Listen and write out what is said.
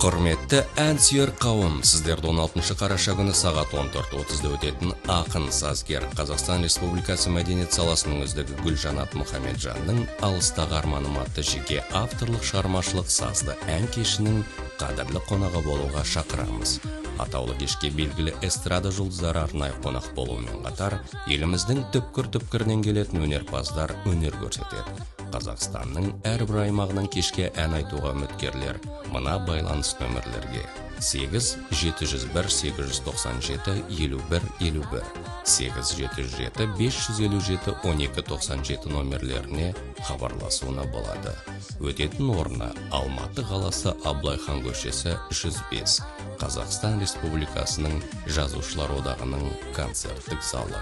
Құрметті әнсүйер қауым, сіздерді 16 қараша күні сағат 14:30-да өтетін ақын сазгер Қазақстан Республикасы мәдениет саласының үздігі Гүлжанат Мұхамеджанның «Алыстағы арманым» атты жеке авторлық шығармашылық сазды ән кешінің қадірлі қонағы болуға шақырамыз. Атаулы кешке белгілі эстрада жұлдыздары арнайы қонақ болуымен қатар, еліміздің түпкір-түпкірінен келетін өнерпаздар өнер көрсетеді. Қазақстанның әрбір аймағынан кешке ән айтуға үміткерлер мына байланыс нөмірлерге 8-707-897-51-51, 8-707-557-1297 номерлеріне хабарласуына болады. Өтетін орны Алматы қаласы Абылайхан көшесі 105, Қазақстан Республикасының Жазушылар одағының концерттік залы.